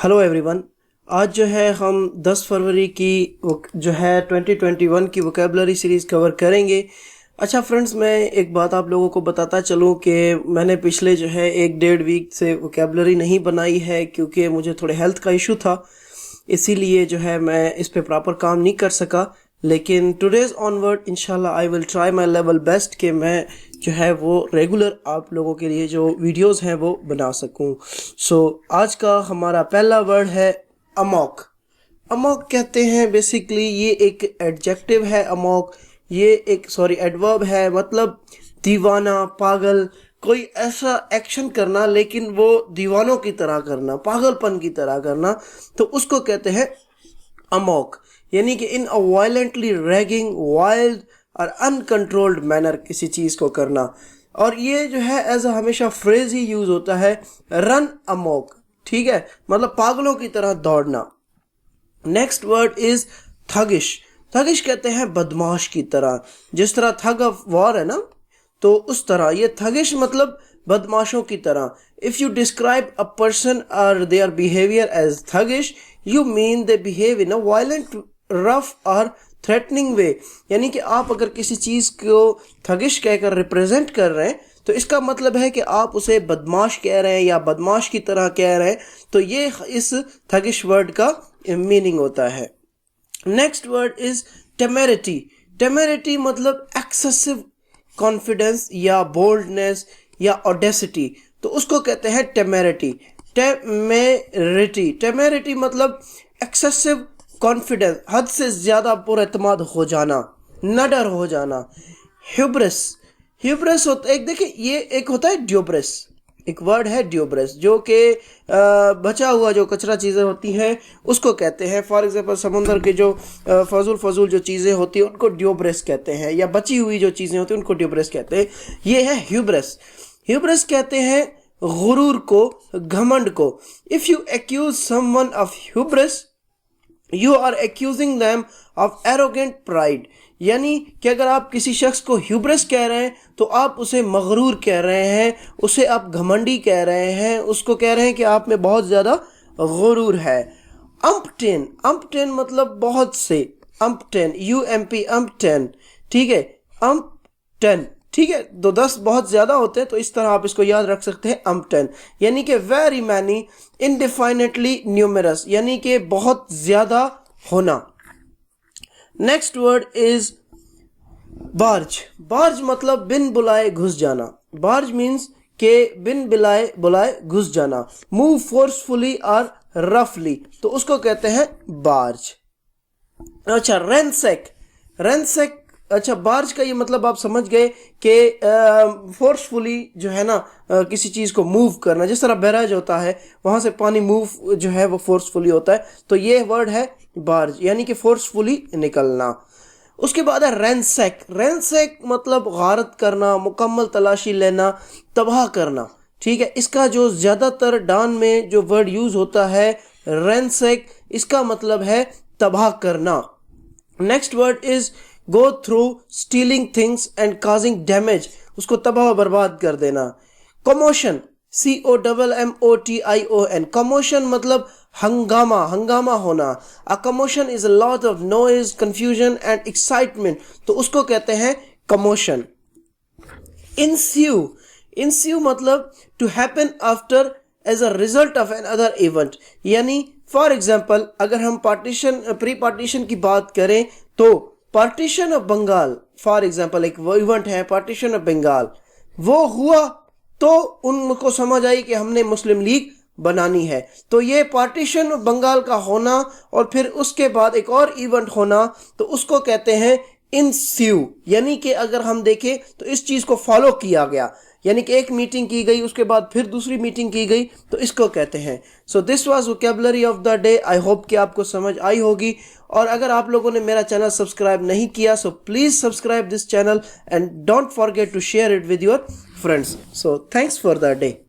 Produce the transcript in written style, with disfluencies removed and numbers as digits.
Hello everyone. आज जो है हम 10 फरवरी की जो है 2021 की वोकेबलरी सीरीज़ कवर करेंगे। अच्छा फ्रेंड्स, मैं एक बात आप लोगों को बताता चलूँ कि मैंने पिछले जो है 1-1.5 वीक से वोकेबलरी नहीं बनाई है क्योंकि मुझे थोड़े हेल्थ का इशू था, इसीलिए जो है मैं इस पे प्रॉपर काम नहीं कर सका। लेकिन टुडेज ऑनवर्ड इंशाल्लाह I will try my level best कि मैं जो है वो रेगुलर आप लोगों के लिए जो वीडियोस हैं वो बना सकूं। सो आज का हमारा पहला वर्ड है अमोक। अमोक कहते हैं बेसिकली, ये एक एडजेक्टिव है। अमोक ये एक एडवर्ब है, मतलब दीवाना, पागल, कोई ऐसा एक्शन करना लेकिन वो दीवानों की तरह करना, पागलपन की तरह करना, तो उसको कहते हैं अमोक। यानी कि इन अ वायलेंटली रैगिंग, वाइल्ड और अनकंट्रोल्ड मैनर किसी चीज़ को करना। और ये जो है एज हमेशा फ्रेज ही यूज होता है, रन अमोक, ठीक है, मतलब पागलों की तरह दौड़ना। Next word is thuggish. Thuggish कहते हैं बदमाश की तरह, जिस तरह थग ऑफ वॉर है ना, तो उस तरह ये थगिश मतलब बदमाशों की तरह। If you describe a person or their behaviour as thuggish, you mean they behave in a violent, rough or threatening way. यानी कि आप अगर किसी चीज को थगिश कहकर रिप्रेजेंट कर रहे हैं तो इसका मतलब है कि आप उसे बदमाश कह रहे हैं या बदमाश की तरह कह रहे हैं। तो ये इस थगिश वर्ड का मीनिंग होता है। Next word is temerity. Temerity मतलब एक्सेसिव कॉन्फिडेंस या बोल्डनेस या ऑडेसिटी, तो उसको कहते हैं टेमेरिटी। टेमेरिटी मतलब एक्सेसिव कॉन्फिडेंस, हद से ज्यादा पुरएतमाद हो जाना, नडर हो जाना। ह्यूब्रिस, ह्यूब्रिस होता है एक, देखिए ये एक होता है ड्यूब्रिस, एक वर्ड है ड्यूब्रिस, जो कि बचा हुआ जो कचरा चीज़ें होती हैं उसको कहते हैं। फॉर एग्जांपल समुंदर के जो फजूल जो चीज़ें होती हैं उनको ड्यूब्रिस कहते हैं, या बची हुई जो चीज़ें होती हैं उनको ड्यूब्रिस कहते हैं। ये है ह्यूब्रिस। ह्यूब्रिस कहते हैं गुरूर को, घमंड को। If you accuse someone of hubris, you are accusing them of arrogant pride. यानी कि अगर आप किसी शख्स को ह्यूब्रिस कह रहे हैं तो आप उसे मगरूर कह रहे हैं, उसे आप घमंडी कह रहे हैं, उसको कह रहे हैं कि आप में बहुत ज्यादा गुरूर है। अम्पटेन, अम्पटेन मतलब बहुत से, अम्पटेन, UMP, अम्पटेन, ठीक है, अम्पटेन, ठीक है। तो 10 बहुत ज्यादा होते हैं तो इस तरह आप इसको याद रख सकते हैं, अम्पटेन। यानी कि वेरी मैनी, इनडिफाइनेटली न्यूमरस, यानी कि बहुत ज्यादा होना। Next word is barge. Barge मतलब बिन बुलाए घुस जाना। बार्ज मीन्स के बिन बुलाए घुस जाना। मूव फोर्सफुली और रफली, तो उसको कहते हैं बार्ज। अच्छा, रेंसेक। रेंसेक, अच्छा बार्ज का ये मतलब आप समझ गए कि फोर्सफुली जो है ना किसी चीज को मूव करना, जिस तरह बैराज होता है वहां से पानी मूव जो है वो फोर्सफुली होता है, तो ये वर्ड है बार्ज, यानी कि फोर्सफुली निकलना। उसके बाद है रैंसैक। रैंसैक मतलब गारत करना, मुकम्मल तलाशी लेना, तबाह करना, ठीक है। इसका जो ज्यादातर डान में जो वर्ड यूज होता है रैंसैक, इसका मतलब है तबाह करना। Next word is go through stealing things and causing damage, उसको तबाह बर्बाद कर देना। कमोशन, COMMOTION, कमोशन मतलब हंगामा, हंगामा होना। A commotion is a lot of noise, confusion and excitement, तो उसको कहते हैं कमोशन। इंस्यू, इंस्यू मतलब to happen after as a result of another event. यानी फॉर एग्जाम्पल अगर हम प्री पार्टीशन की बात करें तो partition of Bengal, for example एक इवेंट है पार्टीशन ऑफ बंगाल, वो हुआ तो उनको समझ आई कि हमने मुस्लिम लीग बनानी है, तो ये पार्टीशन ऑफ बंगाल का होना और फिर उसके बाद एक और इवेंट होना, तो उसको कहते हैं इंस्यू। यानी कि अगर हम देखें तो इस चीज को फॉलो किया गया, यानी कि एक मीटिंग की गई, उसके बाद फिर दूसरी मीटिंग की गई, तो इसको कहते हैं। So this was vocabulary of the day. I hope कि आपको समझ आई होगी। और अगर आप लोगों ने मेरा चैनल सब्सक्राइब नहीं किया so please subscribe this channel and don't forget to share it with your friends. So thanks for the day.